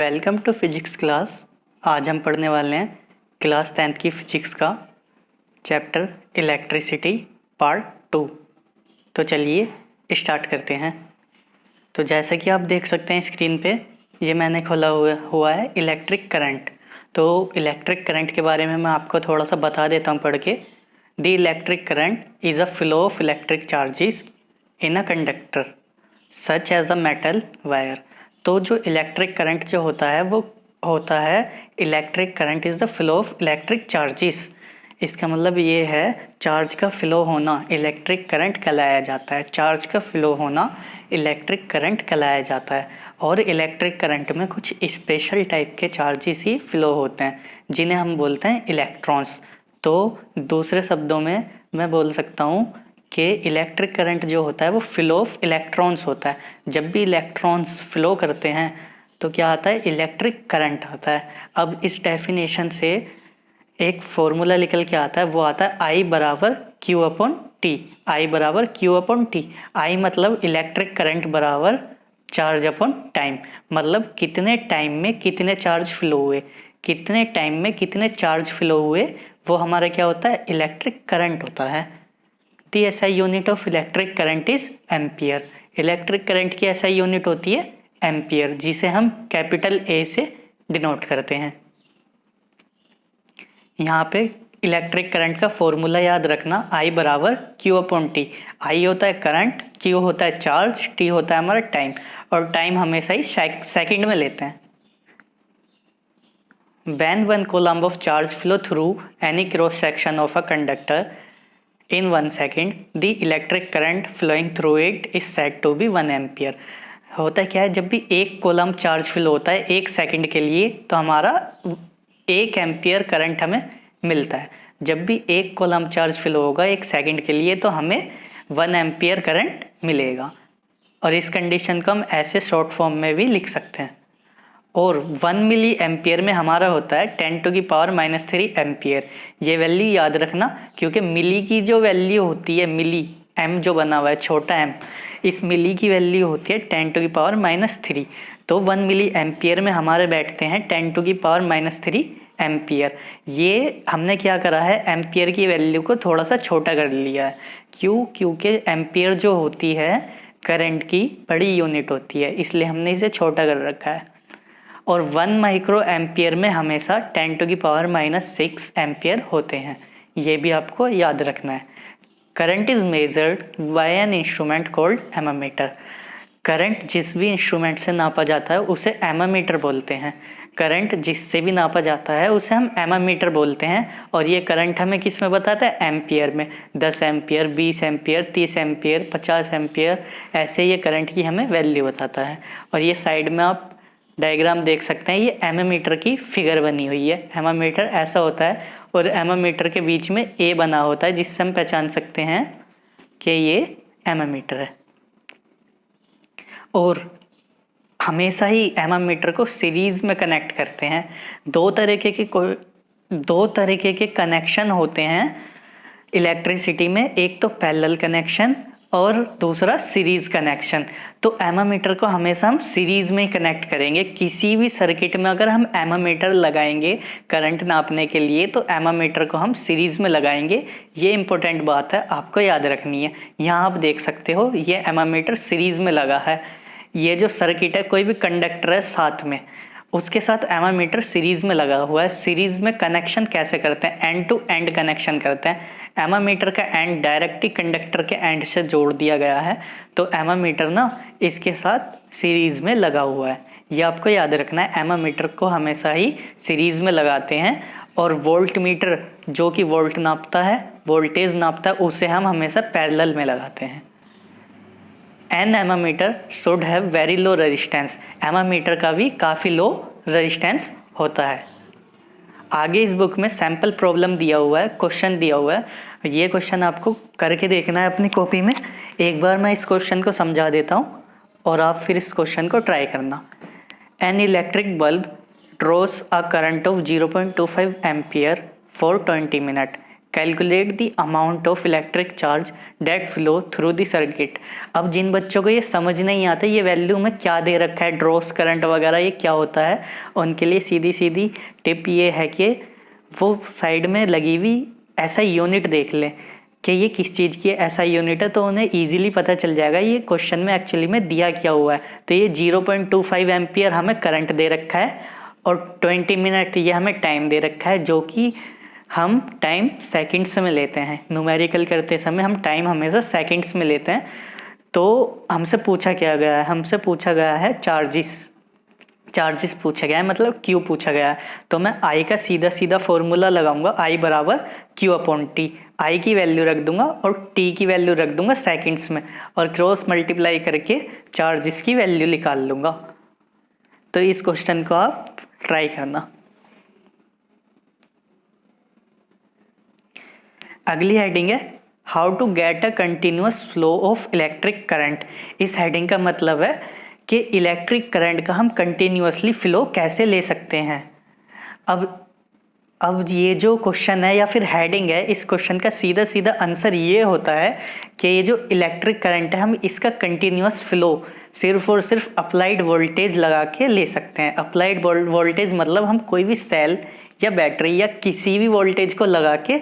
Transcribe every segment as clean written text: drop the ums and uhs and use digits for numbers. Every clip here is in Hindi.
Welcome to physics class. आज हम पढ़ने वाले हैं क्लास 10th की फिजिक्स का चैप्टर इलेक्ट्रिसिटी पार्ट 2। तो चलिए स्टार्ट करते हैं। तो जैसा कि आप देख सकते हैं स्क्रीन पे, ये मैंने खोला हुआ है इलेक्ट्रिक करंट। तो इलेक्ट्रिक करंट के बारे में मैं आपको थोड़ा सा बता देता हूँ पढ़ के। The electric current is a flow of electric charges in a conductor such as a metal wire. तो जो इलेक्ट्रिक करंट जो होता है वो होता है electric current is the flow of electric charges. इसका मतलब ये है चार्ज का फ्लो होना इलेक्ट्रिक करंट कहलाया जाता है। चार्ज का फ्लो होना इलेक्ट्रिक करंट कहलाया जाता है। और इलेक्ट्रिक करंट में कुछ स्पेशल टाइप के चार्जेस ही फ्लो होते हैं जिन्हें हम बोलते हैं इलेक्ट्रॉन्स। तो दूसरे शब्दों में मैं बोल सकता हूँ कि इलेक्ट्रिक करंट जो होता है वो फ्लो ऑफ इलेक्ट्रॉन्स होता है। जब भी इलेक्ट्रॉन्स फ्लो करते हैं तो क्या आता है, इलेक्ट्रिक करंट आता है। अब इस डेफिनेशन से एक फॉर्मूला निकल के आता है, वो आता है I बराबर क्यू अपॉन टी। आई बराबर क्यू अपॉन टी। आई मतलब इलेक्ट्रिक करंट बराबर चार्ज अपॉन टाइम, मतलब कितने टाइम में कितने चार्ज फ्लो हुए, कितने टाइम में कितने चार्ज फ्लो हुए, वो हमारा क्या होता है, इलेक्ट्रिक करंट होता है। The SI unit of electric current is ampere. Electric current की एसआई यूनिट होती है एम्पियर, जिसे हम कैपिटल ए से डिनोट करते हैं। यहाँ पे इलेक्ट्रिक करंट का फॉर्मूला याद रखना, I बराबर क्यू अपॉन टी। आई होता है करंट, क्यू होता है चार्ज, टी होता है हमारा टाइम, और टाइम हमेशा ही सेकंड में लेते हैं। When 1 coulomb of charge flow through any cross section of a conductor in 1 second, the electric current flowing through it is said to be 1 ampere। होता क्या है, जब भी एक कोलम चार्ज फ्लो होता है एक सेकंड के लिए तो हमारा 1 एम्पियर करंट हमें मिलता है। जब भी एक कोलम चार्ज फ्लो होगा एक सेकंड के लिए तो हमें 1 एम्पियर करंट मिलेगा। और इस कंडीशन को हम ऐसे शॉर्ट फॉर्म में भी लिख सकते हैं। और 1 मिली एम्पियर में हमारा होता है 10⁻³ एम्पियर। ये वैल्यू याद रखना, क्योंकि मिली की जो वैल्यू होती है, मिली एम जो बना हुआ है छोटा एम, इस मिली की वैल्यू होती है 10⁻³ तो 1 मिली एम्पियर में हमारे बैठते हैं 10⁻³ एम्पियर। ये हमने क्या करा है, एम्पियर की वैल्यू को थोड़ा सा छोटा कर लिया है। क्यों? क्योंकि एम्पियर जो होती है करंट की बड़ी यूनिट होती है, इसलिए हमने इसे छोटा कर रखा है। और 1 माइक्रो एम्पियर में हमेशा 10⁻⁻6 एम्पियर होते हैं, ये भी आपको याद रखना है। Current is measured by an instrument called ammeter. Current जिस भी इंस्ट्रूमेंट से नापा जाता है उसे एमोमीटर बोलते हैं। करंट जिससे भी नापा जाता है उसे हम एमोमीटर बोलते हैं। और ये करंट हमें किस में बताता है, एम्पियर में। 10 एम्पियर, 20 एम्पियर, 30 एम्पियर, 50 एम्पियर, ऐसे ये करंट की हमें वैल्यू बताता है। और ये साइड में आप डायग्राम देख सकते हैं, ये एमोमीटर की फिगर बनी हुई है। एमोमीटर ऐसा होता है और एमोमीटर के बीच में ए बना होता है, जिससे हम पहचान सकते हैं कि ये एमोमीटर है। और हमेशा ही एमोमीटर को सीरीज में कनेक्ट करते हैं। दो तरीके के कनेक्शन होते हैं इलेक्ट्रिसिटी में, एक तो पैरेलल कनेक्शन और दूसरा सीरीज कनेक्शन। तो एमोमीटर को हमेशा हम सीरीज में कनेक्ट करेंगे। किसी भी सर्किट में अगर हम एमोमीटर लगाएंगे करंट नापने के लिए तो एमोमीटर को हम सीरीज में लगाएंगे। ये इंपॉर्टेंट बात है, आपको याद रखनी है। यहाँ आप देख सकते हो ये एमोमीटर सीरीज में लगा है। ये जो सर्किट है, कोई भी कंडक्टर है साथ में, उसके साथ एमोमीटर सीरीज में लगा हुआ है। सीरीज में कनेक्शन कैसे करते हैं, एंड टू एंड कनेक्शन करते हैं। एमोमीटर का एंड डायरेक्टली कंडक्टर के एंड से जोड़ दिया गया है, तो एमोमीटर ना इसके साथ सीरीज में लगा हुआ है। ये आपको याद रखना है, एमोमीटर को हमेशा ही सीरीज में लगाते हैं। और वोल्ट मीटर जो कि वोल्ट नापता है, वोल्टेज नापता है, उसे हम हमेशा पैरेलल में लगाते हैं। An ammeter should have very low resistance. Ammeter का भी काफ़ी लो रेजिस्टेंस होता है। आगे इस बुक में सैम्पल प्रॉब्लम दिया हुआ है, क्वेश्चन दिया हुआ है। ये क्वेश्चन आपको करके देखना है अपनी कॉपी में। एक बार मैं इस क्वेश्चन को समझा देता हूँ और आप फिर इस क्वेश्चन को ट्राई करना। An electric bulb draws a current of 0.25 ampere for 20 minute calculate the amount of electric charge that flow through the circuit. अब जिन बच्चों को ये समझ नहीं आता ये वैल्यू में क्या दे रखा है, ड्रॉस करंट वगैरह ये क्या होता है, उनके लिए सीधी सीधी टिप ये है कि वो साइड में लगी हुई ऐसा यूनिट देख लें कि ये किस चीज़ की ऐसा यूनिट है, तो उन्हें इजीली पता चल जाएगा ये क्वेश्चन में एक्चुअली में दिया क्या हुआ है। तो ये 0.25 एम्पियर हमें करंट दे रखा है और 20 मिनट ये हमें टाइम दे रखा है, जो कि हम टाइम सेकंड्स में लेते हैं। न्यूमेरिकल करते समय हम टाइम हमेशा सेकंड्स में लेते हैं। तो हमसे पूछा क्या गया है, हमसे पूछा गया है चार्जेस पूछा गया है, मतलब क्यू पूछा गया है। तो मैं आई का सीधा सीधा फॉर्मूला लगाऊंगा, आई बराबर क्यू अपॉन टी। आई की वैल्यू रख दूंगा और टी की वैल्यू रख दूंगा सेकंड्स में, और क्रॉस मल्टीप्लाई करके चार्जेस की वैल्यू निकाल लूंगा। तो इस क्वेश्चन को आप ट्राई करना। अगली हेडिंग है how to get a continuous flow of electric current. इस हेडिंग का मतलब है कि इलेक्ट्रिक करंट का हम कंटिन्यूअसली फ्लो कैसे ले सकते हैं। अब ये जो क्वेश्चन है या फिर हेडिंग है, इस क्वेश्चन का सीधा सीधा आंसर ये होता है कि ये जो इलेक्ट्रिक करंट है हम इसका कंटिन्यूअस फ्लो सिर्फ और सिर्फ अप्लाइड वोल्टेज लगा के ले सकते हैं। अप्लाइड वोल्टेज मतलब हम कोई भी सेल या बैटरी या किसी भी वोल्टेज को लगा के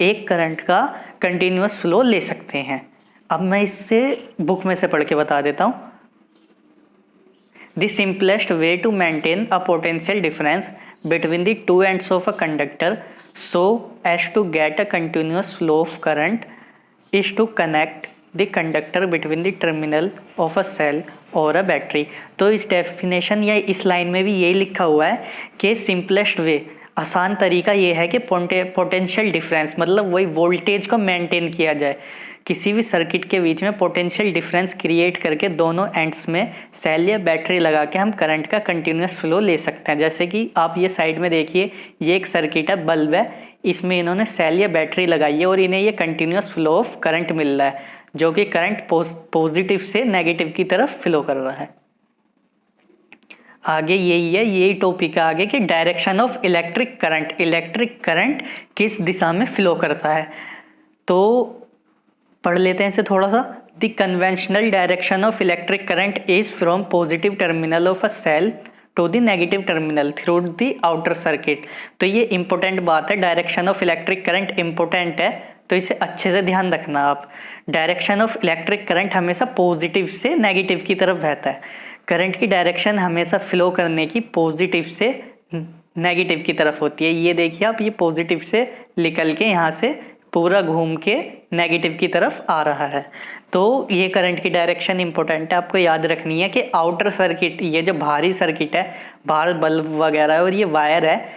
एक करंट का कंटिन्यूअस फ्लो ले सकते हैं। अब मैं इससे बुक में से पढ़ के बता देता हूँ। The simplest way to maintain a potential difference between the two ends of a conductor so as to get a continuous flow of current is to connect the conductor between the terminal of a cell or a battery। तो इस डेफिनेशन या इस लाइन में भी यही लिखा हुआ है कि सिंपलेस्ट वे, आसान तरीका ये है कि पोटेंशियल डिफरेंस मतलब वही वोल्टेज को मेंटेन किया जाए। किसी भी सर्किट के बीच में पोटेंशियल डिफरेंस क्रिएट करके दोनों एंड्स में सेल या बैटरी लगा के हम करंट का कंटिन्यूअस फ्लो ले सकते हैं। जैसे कि आप ये साइड में देखिए, ये एक सर्किट है, बल्ब है, इसमें इन्होंने सेल या बैटरी लगाई है और इन्हें ये कंटिन्यूअस फ्लो ऑफ करंट मिल रहा है, जो कि करंट पॉजिटिव से नेगेटिव की तरफ फ्लो कर रहा है। आगे यही है, यही टॉपिक है आगे कि direction of electric current. Electric current किस दिशा में फ्लो करता है, तो पढ़ लेते हैं इसे थोड़ा सा। The conventional direction of electric current is from positive terminal of a cell to the negative terminal through the outer circuit. तो ये इंपॉर्टेंट बात है, direction of electric current important है, तो इसे अच्छे से ध्यान रखना आप। डायरेक्शन ऑफ इलेक्ट्रिक करंट हमेशा पॉजिटिव से नेगेटिव की तरफ बहता है। करंट की डायरेक्शन हमेशा फ्लो करने की पॉजिटिव से नेगेटिव की तरफ होती है। ये देखिए आप, ये पॉजिटिव से निकल के यहाँ से पूरा घूम के नेगेटिव की तरफ आ रहा है। तो ये करंट की डायरेक्शन इंपॉर्टेंट है, आपको याद रखनी है कि आउटर सर्किट, ये जो बाहरी सर्किट है, बाहर बल्ब वगैरह है और ये वायर है,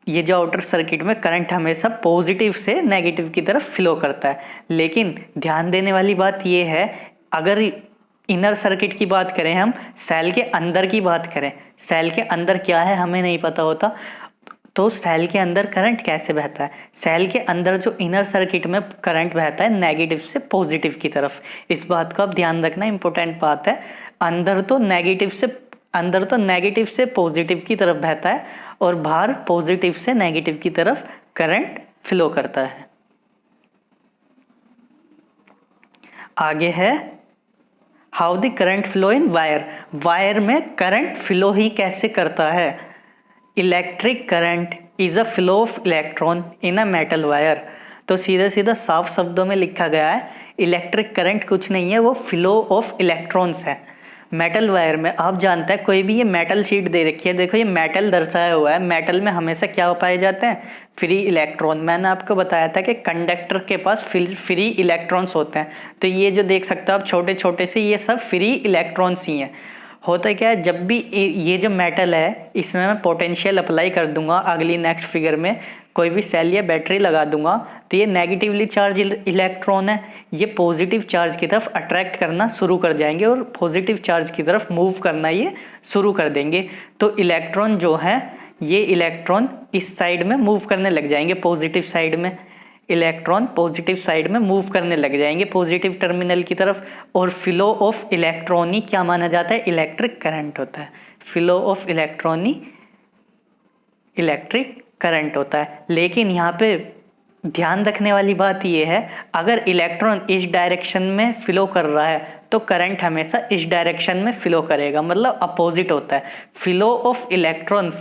ये जो आउटर सर्किट में करंट हमेशा पॉजिटिव से नेगेटिव की तरफ फ्लो करता है। लेकिन ध्यान देने वाली बात ये है, अगर इनर सर्किट की बात करें, हम सेल के अंदर की बात करें, सेल के अंदर क्या है हमें नहीं पता होता, तो सेल के अंदर करंट कैसे बहता है। सेल के अंदर जो इनर सर्किट में करंट बहता है नेगेटिव से पॉजिटिव की तरफ, इस बात को आप ध्यान रखना, इंपॉर्टेंट बात है। अंदर तो नेगेटिव से पॉजिटिव की तरफ बहता है और बाहर पॉजिटिव से नेगेटिव की तरफ करंट फ्लो करता है। आगे है how the current flow in wire. Wire में करंट फ्लो ही कैसे करता है। Electric current is a flow of electron in a metal wire. तो सीधा सीधा साफ शब्दों में लिखा गया है, इलेक्ट्रिक करंट कुछ नहीं है, वो फ्लो ऑफ इलेक्ट्रॉन्स है मेटल वायर में। आप जानते हैं, कोई भी ये मेटल शीट दे रखी है, देखो ये मेटल दर्शाया हुआ है, मेटल में हमेशा क्या पाए जाते हैं, फ्री इलेक्ट्रॉन। मैंने आपको बताया था कि कंडक्टर के पास फ्री इलेक्ट्रॉन्स होते हैं, तो ये जो देख सकते हो आप छोटे छोटे से, ये सब फ्री इलेक्ट्रॉन्स ही हैं। होता क्या है, जब भी ये जो मेटल है इसमें मैं पोटेंशियल अप्लाई कर दूंगा, अगली नेक्स्ट फिगर में कोई भी सेल या बैटरी लगा दूंगा, तो ये नेगेटिवली चार्ज इलेक्ट्रॉन है, ये पॉजिटिव चार्ज की तरफ अट्रैक्ट करना शुरू कर जाएंगे और पॉजिटिव चार्ज की तरफ मूव करना ये शुरू कर देंगे। तो इलेक्ट्रॉन जो है, ये इलेक्ट्रॉन इस साइड में मूव करने लग जाएंगे, पॉजिटिव साइड में। इलेक्ट्रॉन पॉजिटिव साइड में मूव करने लग जाएंगे, पॉजिटिव टर्मिनल की तरफ। और फ्लो ऑफ इलेक्ट्रॉनी क्या माना जाता है, इलेक्ट्रिक करंट होता है। फ्लो ऑफ इलेक्ट्रॉनी इलेक्ट्रिक करंट होता है। लेकिन यहाँ पे ध्यान रखने वाली बात यह है, अगर इलेक्ट्रॉन इस डायरेक्शन में फ्लो कर रहा है तो करंट हमेशा इस डायरेक्शन में फ्लो करेगा, मतलब अपोजिट होता है। फ्लो ऑफ इलेक्ट्रॉन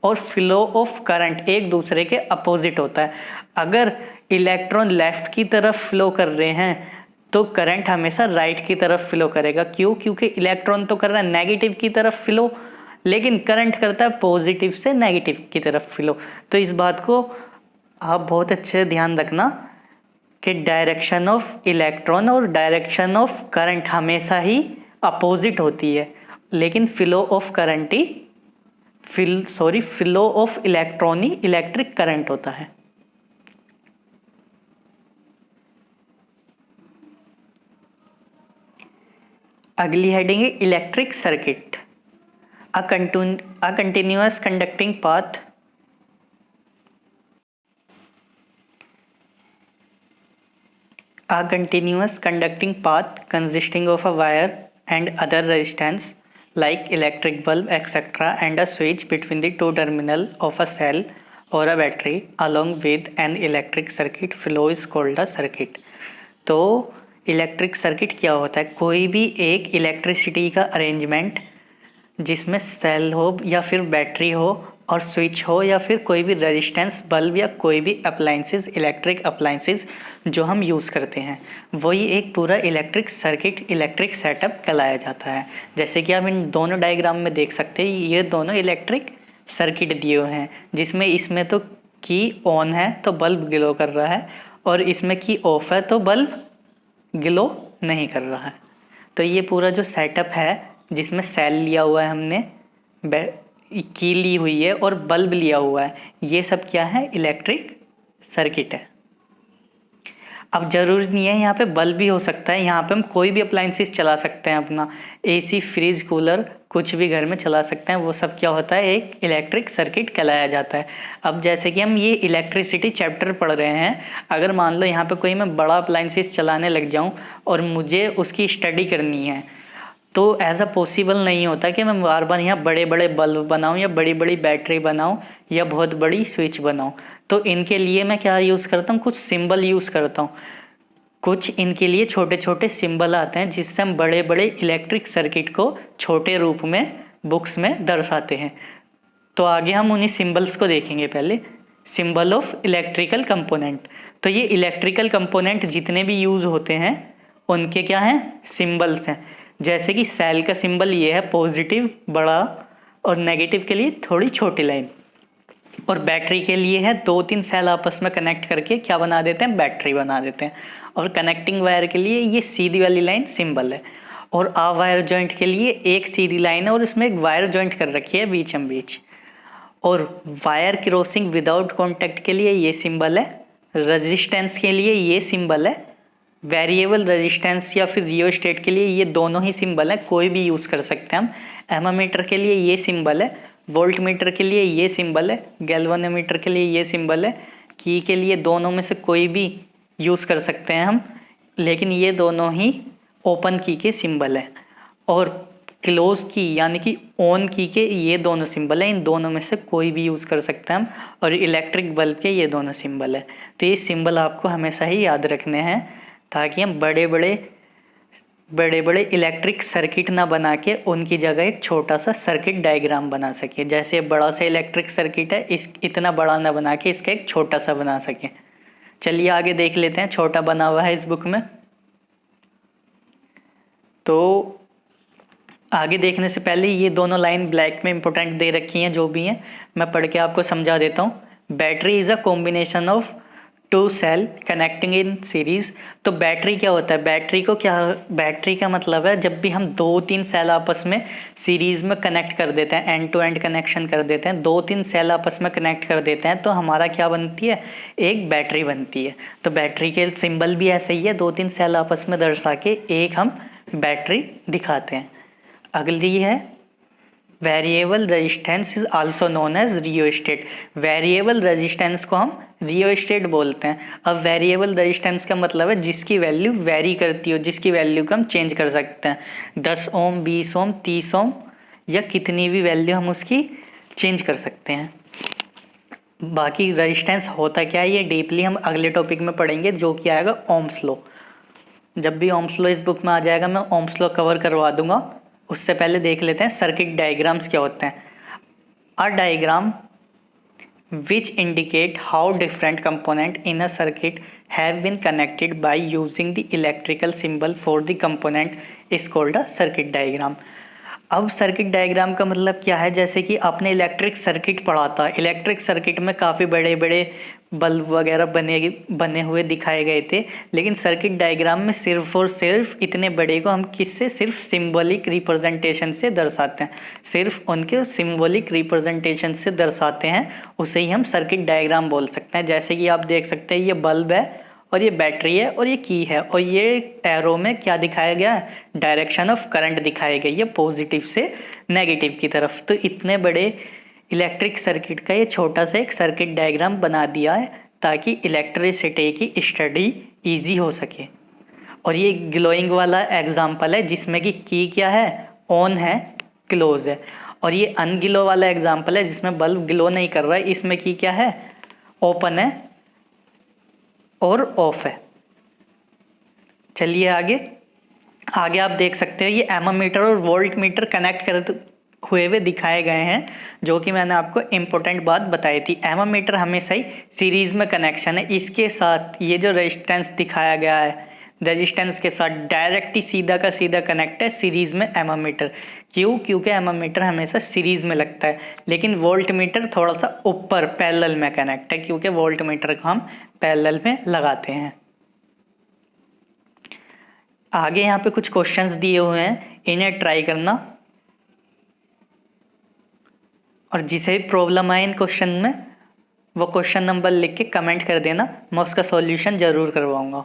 और फ्लो ऑफ करंट एक दूसरे के अपोजिट होता है। अगर इलेक्ट्रॉन लेफ्ट की तरफ फ्लो कर रहे हैं तो करंट हमेशा राइट की तरफ फ्लो करेगा। क्यों? क्योंकि इलेक्ट्रॉन तो कर रहा है नेगेटिव की तरफ फ्लो, लेकिन करंट करता है पॉजिटिव से नेगेटिव की तरफ फ्लो। तो इस बात को आप बहुत अच्छे से ध्यान रखना कि डायरेक्शन ऑफ इलेक्ट्रॉन और डायरेक्शन ऑफ करंट हमेशा ही अपोजिट होती है, लेकिन flow of current he flow of electron he electric current होता है। अगली हेडिंग है electric circuit. A continuous conducting path A continuous conducting path consisting of a wire and other resistance like electric bulb etc. and a switch between the two terminal of a cell or a battery along with an electric circuit flow is called a circuit। तो इलेक्ट्रिक सर्किट क्या होता है? कोई भी एक इलेक्ट्रिसिटी का अरेंजमेंट जिसमें सेल हो या फिर बैटरी हो और स्विच हो या फिर कोई भी रेजिस्टेंस बल्ब या कोई भी अप्लाइंसेस इलेक्ट्रिक अप्लाइंसेस जो हम यूज़ करते हैं, वही एक पूरा इलेक्ट्रिक सर्किट इलेक्ट्रिक सेटअप कहलाया जाता है। जैसे कि आप इन दोनों डायग्राम में देख सकते हैं, ये दोनों इलेक्ट्रिक सर्किट दिए हुए हैं, जिसमें इसमें तो की ऑन है तो बल्ब ग्लो कर रहा है और इसमें की ऑफ है तो बल्ब ग्लो नहीं कर रहा है। तो ये पूरा जो सेटअप है जिसमें सेल लिया हुआ है हमने, की ली हुई है और बल्ब लिया हुआ है, ये सब क्या है? इलेक्ट्रिक सर्किट है। अब जरूरी नहीं है यहाँ पे बल्ब भी हो सकता है, यहाँ पे हम कोई भी अप्लाइंसेस चला सकते हैं, अपना एसी फ्रिज कूलर कुछ भी घर में चला सकते हैं, वो सब क्या होता है? एक इलेक्ट्रिक सर्किट कहलाया जाता है। अब जैसे कि हम ये इलेक्ट्रिसिटी चैप्टर पढ़ रहे हैं, अगर मान लो यहाँ पे कोई मैं बड़ा अप्लाइंसेस चलाने लग जाऊँ और मुझे उसकी स्टडी करनी है, तो ऐसा पॉसिबल नहीं होता कि मैं बार बार यहाँ बड़े बड़े बल्ब बनाऊँ या बड़ी बड़ी बैटरी बनाऊँ या बहुत बड़ी स्विच बनाऊँ। तो इनके लिए मैं क्या यूज़ करता हूँ? कुछ सिंबल यूज़ करता हूँ। कुछ इनके लिए छोटे छोटे सिंबल आते हैं जिससे हम बड़े बड़े इलेक्ट्रिक सर्किट को छोटे रूप में बुक्स में दर्शाते हैं। तो आगे हम उन्हीं सिंबल्स को देखेंगे। पहले सिंबल ऑफ इलेक्ट्रिकल कंपोनेंट। तो ये इलेक्ट्रिकल कंपोनेंट जितने भी यूज़ होते हैं उनके क्या हैं? सिंबल्स हैं। जैसे कि सेल का सिंबल ये है पॉजिटिव बड़ा और नेगेटिव के लिए थोड़ी छोटी लाइन, और बैटरी के लिए है 2-3 सेल आपस में कनेक्ट करके क्या बना देते हैं? बैटरी बना देते हैं। और कनेक्टिंग वायर के लिए ये सीधी वाली लाइन सिंबल है, और आ वायर जॉइंट के लिए एक सीधी लाइन है और इसमें एक वायर जॉइंट कर रखी है बीचम बीच। और वायर क्रॉसिंग विदाउट कॉन्टैक्ट के लिए ये सिंबल है। रेजिस्टेंस के लिए ये सिंबल है। वेरिएबल रेजिस्टेंस या फिर रियोस्टेट के लिए ये दोनों ही सिंबल है, कोई भी यूज़ कर सकते हैं हम। एमोमीटर के लिए ये सिंबल है। वोल्ट मीटर के लिए ये सिंबल है। गैल्वेनोमीटर के लिए ये सिंबल है। की के लिए दोनों में से कोई भी यूज़ कर सकते हैं हम, लेकिन ये दोनों ही ओपन की के सिंबल है। और क्लोज की यानी कि ऑन की के ये दोनों सिंबल है, इन दोनों में से कोई भी यूज़ कर सकते हैं हम। और इलेक्ट्रिक बल्ब के ये दोनों सिंबल है। तो ये सिंबल आपको हमेशा ही याद रखने हैं ताकि हम बड़े बड़े इलेक्ट्रिक सर्किट ना बना के उनकी जगह एक छोटा सा सर्किट डायग्राम बना सके। जैसे बड़ा सा इलेक्ट्रिक सर्किट है, इस इतना बड़ा ना बना के इसका एक छोटा सा बना सके। चलिए आगे देख लेते हैं, छोटा बना हुआ है इस बुक में। तो आगे देखने से पहले ये दोनों लाइन ब्लैक में इंपॉर्टेंट दे रखी हैं, जो भी हैं मैं पढ़ के आपको समझा देता हूँ। Battery is a combination of 2 cell connecting in series. तो बैटरी क्या होता है? बैटरी का मतलब है जब भी हम 2-3 सेल आपस में सीरीज में कनेक्ट कर देते हैं, एंड टू एंड कनेक्शन कर देते हैं, 2-3 सेल आपस में कनेक्ट कर देते हैं, तो हमारा क्या बनती है? एक बैटरी बनती है। तो बैटरी के सिंबल भी ऐसे ही है, 2-3 सेल आपस में दर्शा के एक हम बैटरी दिखाते हैं। अगली है variable resistance is also known as rheostat. Variable resistance को हम रियोस्टेट बोलते हैं। अब वेरिएबल रेजिस्टेंस का मतलब है जिसकी वैल्यू वेरी करती हो, जिसकी वैल्यू को हम चेंज कर सकते हैं। 10 ओम, 20 ओम, 30 ओम या कितनी भी वैल्यू हम उसकी चेंज कर सकते हैं। बाकी रेजिस्टेंस होता क्या है ये डीपली हम अगले टॉपिक में पढ़ेंगे, जो कि आएगा ओम्स लॉ। जब भी ओम्स लॉ इस बुक में आ जाएगा मैं ओम्स लॉ कवर करवा दूंगा। उससे पहले देख लेते हैं सर्किट डायग्राम्स क्या होते हैं। A diagram which indicate how different component in a circuit have been connected by using the electrical symbol for the component is called a circuit diagram। अब सर्किट डायग्राम का मतलब क्या है, जैसे कि आपने इलेक्ट्रिक सर्किट पढ़ा था, इलेक्ट्रिक सर्किट में काफ़ी बड़े बड़े बल्ब वगैरह बने हुए दिखाए गए थे, लेकिन सर्किट डायग्राम में सिर्फ और सिर्फ इतने बड़े को हम किससे, सिर्फ सिंबॉलिक रिप्रेजेंटेशन से दर्शाते हैं, सिर्फ उनके सिंबॉलिक रिप्रेजेंटेशन से दर्शाते हैं, उसे ही हम सर्किट डायग्राम बोल सकते हैं। जैसे कि आप देख सकते हैं ये बल्ब है और ये बैटरी है और ये की है, और ये एरो में क्या दिखाया गया है, डायरेक्शन ऑफ करंट दिखाई गई है पॉजिटिव से नेगेटिव की तरफ। तो इतने बड़े इलेक्ट्रिक सर्किट का ये छोटा सा एक सर्किट डायग्राम बना दिया है ताकि इलेक्ट्रिसिटी की स्टडी इजी हो सके। और ये ग्लोइंग वाला एग्जाम्पल है जिसमें कि की क्या है, ऑन है, क्लोज है। और ये अनग्लो वाला एग्जाम्पल है जिसमें बल्ब ग्लो नहीं कर रहा है, इसमें की क्या है, ओपन है और ऑफ है। चलिए आगे आगे आप देख सकते हो ये एमोमीटर और वोल्ट मीटर कनेक्ट कर हुए दिखाए गए हैं, जो कि मैंने आपको इम्पोर्टेंट बात बताई थी। एमोमीटर हमेशा ही सीरीज में कनेक्शन है, इसके साथ ये जो रेजिस्टेंस दिखाया गया है, रेजिस्टेंस के साथ डायरेक्ट ही सीधा का सीधा कनेक्ट है सीरीज में एमोमीटर। क्यों? क्योंकि एमोमीटर हमेशा सीरीज में लगता है, लेकिन वोल्ट मीटर थोड़ा सा ऊपर पैरेलल में कनेक्ट है, क्योंकि वोल्ट मीटर को हम पैरेलल में लगाते हैं। आगे यहाँ पे कुछ क्वेश्चंस दिए हुए हैं, इन्हें ट्राई करना, और जिसे भी प्रॉब्लम आए इन क्वेश्चन में वो क्वेश्चन नंबर लिख के कमेंट कर देना, मैं उसका सॉल्यूशन ज़रूर करवाऊँगा।